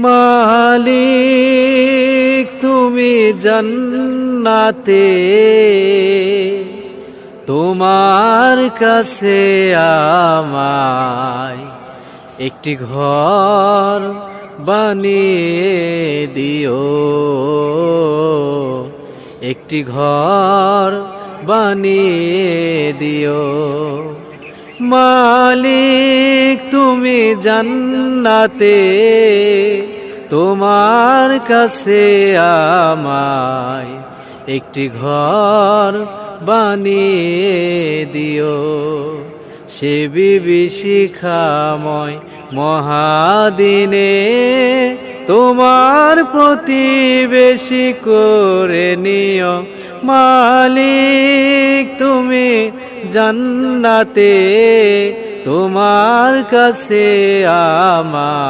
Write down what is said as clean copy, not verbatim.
মালিক তুমি জান্নাতে, তোমার কাছে আমায় একটি ঘর বানিয়ে দিও, একটি ঘর বানিয়ে দিও। মালিক তুমি জান্নাতে, তোমার কাছে আমায় একটি ঘর বানিয়ে দিও। সে বিভীষিকাময় মহাদিনে তোমার প্রতিবেশী করে নিও। মালিক তুমি জান্নাতে, তোমার কাছে আমায়